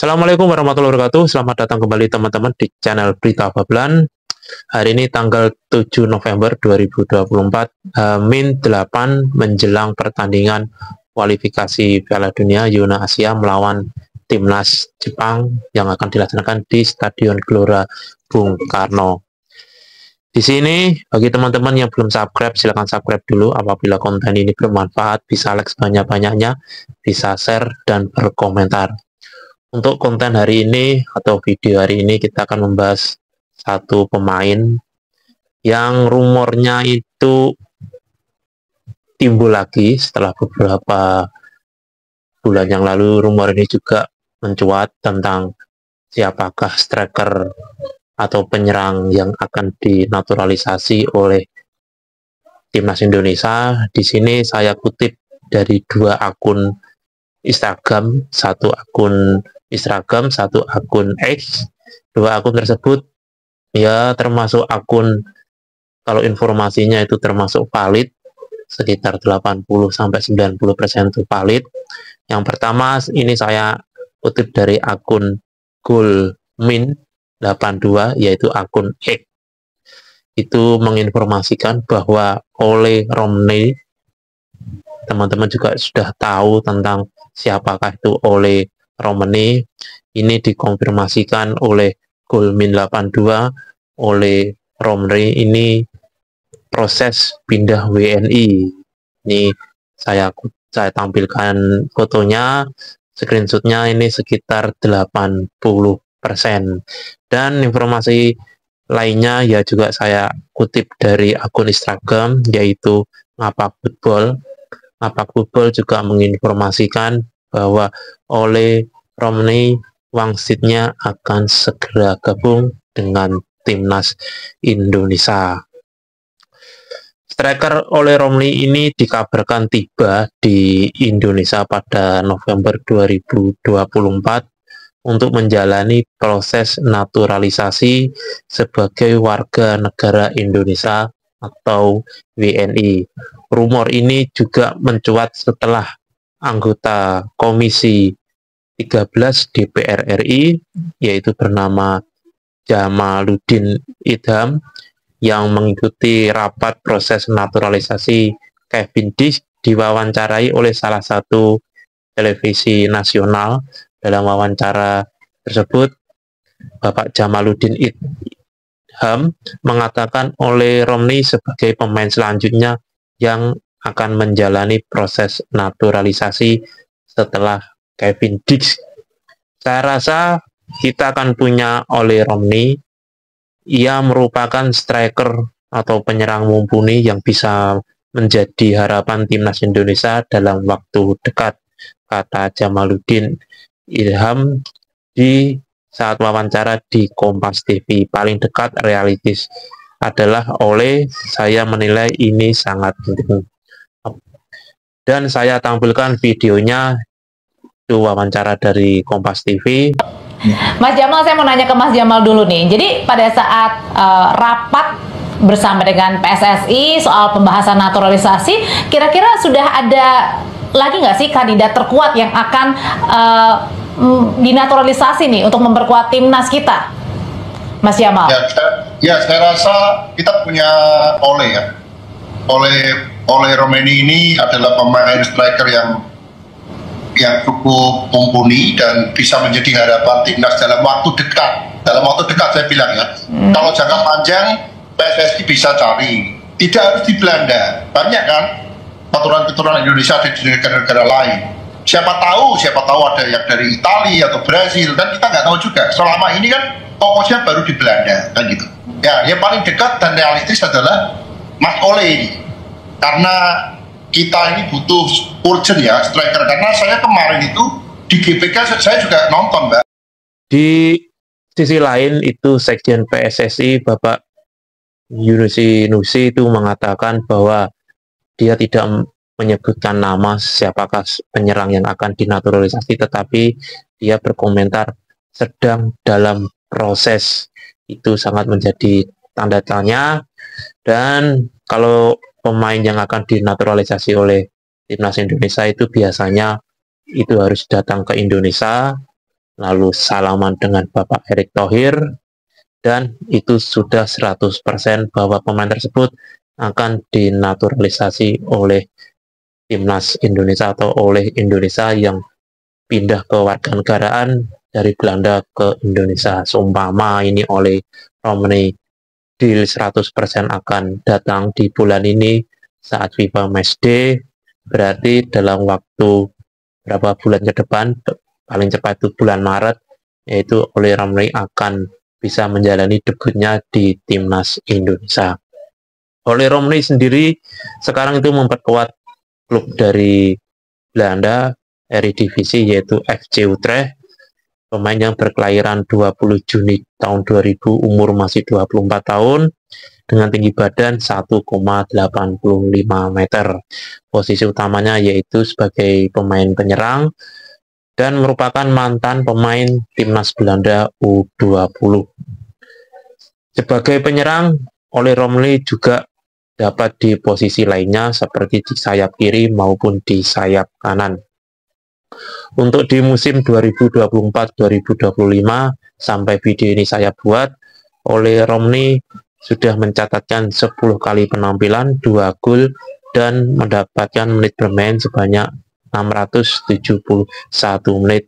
Assalamualaikum warahmatullahi wabarakatuh. Selamat datang kembali teman-teman di channel Berita Bablan. Hari ini tanggal 7 November 2024, H-8 menjelang pertandingan kualifikasi Piala Dunia Yona Asia melawan Timnas Jepang yang akan dilaksanakan di Stadion Gelora Bung Karno. Di sini, bagi teman-teman yang belum subscribe, silahkan subscribe dulu. Apabila konten ini bermanfaat, bisa like sebanyak-banyaknya, bisa share, dan berkomentar. Untuk konten hari ini atau video hari ini kita akan membahas satu pemain yang rumornya itu timbul lagi setelah beberapa bulan yang lalu. Rumor ini juga mencuat tentang siapakah striker atau penyerang yang akan dinaturalisasi oleh Timnas Indonesia. Di sini saya kutip dari dua akun Instagram, satu akun X. Dua akun tersebut ya termasuk akun, kalau informasinya itu termasuk valid, sekitar 80-90% itu valid. Yang pertama ini saya kutip dari akun Gulmin82, yaitu akun X. Itu menginformasikan bahwa Ole Romney, teman-teman juga sudah tahu tentang siapakah itu Ole Romney. Ini dikonfirmasikan oleh Gulmin82. Ole Romney ini proses pindah WNI. Ini saya tampilkan fotonya, screenshotnya ini sekitar 80%. Dan informasi lainnya ya juga saya kutip dari akun Instagram, yaitu Ngapak Football. Ngapak Football juga menginformasikan bahwa Ole Romney wangsitnya akan segera gabung dengan Timnas Indonesia. Striker Ole Romney ini dikabarkan tiba di Indonesia pada November 2024 untuk menjalani proses naturalisasi sebagai warga negara Indonesia atau WNI. Rumor ini juga mencuat setelah anggota Komisi 13 DPR RI, yaitu bernama Jamaluddin Idham, yang mengikuti rapat proses naturalisasi Kevin Dick, diwawancarai oleh salah satu televisi nasional. Dalam wawancara tersebut, Bapak Jamaluddin Idham mengatakan Ole Romney sebagai pemain selanjutnya yang akan menjalani proses naturalisasi setelah Kevin Dick. Saya rasa kita akan punya Ole Romney. Ia merupakan striker atau penyerang mumpuni yang bisa menjadi harapan Timnas Indonesia dalam waktu dekat, kata Jamaluddin Idham di saat wawancara di Kompas TV. Paling dekat realistis adalah Ole. Saya menilai ini sangat penting. Dan saya tampilkan videonya, itu wawancara dari Kompas TV. Mas Jamal, saya mau nanya ke Mas Jamal dulu nih. Jadi pada saat rapat bersama dengan PSSI soal pembahasan naturalisasi, kira-kira sudah ada lagi nggak sih kandidat terkuat yang akan dinaturalisasi nih untuk memperkuat timnas kita, Mas Jamal? Saya rasa kita punya Ole ya. Ole Romney ini adalah pemain striker yang cukup mumpuni dan bisa menjadi harapan timnas dalam waktu dekat. Dalam waktu dekat saya bilang ya. Kalau jangka panjang PSSI bisa cari. Tidak harus di Belanda. Banyak kan keturunan Indonesia ada di negara-negara lain. Siapa tahu ada yang dari Italia atau Brasil, dan kita nggak tahu juga. Selama ini kan fokusnya baru di Belanda kan gitu. Ya, yang paling dekat dan realistis adalah Mas Ole ini. Karena kita ini butuh urgent ya striker, karena saya kemarin itu di GBK saya juga nonton, Mbak. Di sisi lain itu Sekjen PSSI Bapak Yunus Nusi itu mengatakan bahwa dia tidak menyebutkan nama siapakah penyerang yang akan dinaturalisasi, tetapi dia berkomentar sedang dalam proses. Itu sangat menjadi tanda tanya. Dan kalau pemain yang akan dinaturalisasi oleh Timnas Indonesia itu biasanya itu harus datang ke Indonesia, lalu salaman dengan Bapak Erick Thohir, dan itu sudah 100% bahwa pemain tersebut akan dinaturalisasi oleh timnas Indonesia atau oleh Indonesia yang pindah ke warganegaraan dari Belanda ke Indonesia. Seumpama ini oleh Romney deal 100% akan datang di bulan ini saat FIFA Matchday, berarti dalam waktu berapa bulan ke depan, paling cepat itu bulan Maret, yaitu oleh Romney akan bisa menjalani debutnya di timnas Indonesia. Oleh Romney sendiri sekarang itu memperkuat klub dari Belanda, Eredivisie, yaitu FC Utrecht. Pemain yang berkelahiran 20 Juni tahun 2000, umur masih 24 tahun, dengan tinggi badan 1,85 meter. Posisi utamanya yaitu sebagai pemain penyerang, dan merupakan mantan pemain timnas Belanda U20. Sebagai penyerang, oleh Romney juga dapat di posisi lainnya seperti di sayap kiri maupun di sayap kanan. Untuk di musim 2024-2025 sampai video ini saya buat, oleh Romney sudah mencatatkan 10 kali penampilan, 2 gol, dan mendapatkan menit bermain sebanyak 671 menit,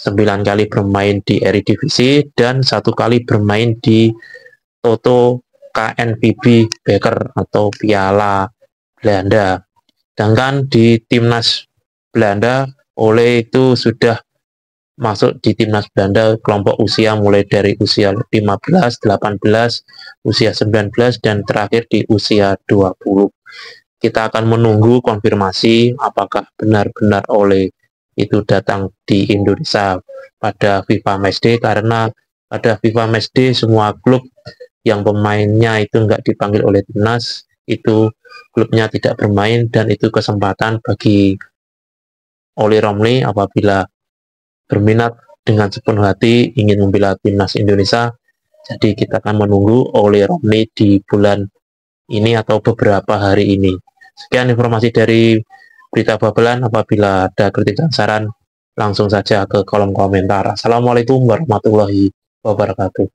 9 kali bermain di Eredivisie, dan 1 kali bermain di Toto KNVB Beker atau Piala Belanda. Sedangkan di timnas Belanda, oleh itu sudah masuk di timnas Belanda kelompok usia mulai dari usia 15, 18, usia 19, dan terakhir di usia 20. Kita akan menunggu konfirmasi apakah benar-benar oleh itu datang di Indonesia pada FIFA Matchday, karena pada FIFA Matchday semua klub yang pemainnya itu nggak dipanggil oleh timnas, itu klubnya tidak bermain, dan itu kesempatan bagi oleh Romney apabila berminat dengan sepenuh hati ingin membela timnas Indonesia. Jadi kita akan menunggu oleh Romney di bulan ini atau beberapa hari ini. Sekian informasi dari Berita Babelan. Apabila ada kritik dan saran, langsung saja ke kolom komentar. Assalamualaikum warahmatullahi wabarakatuh.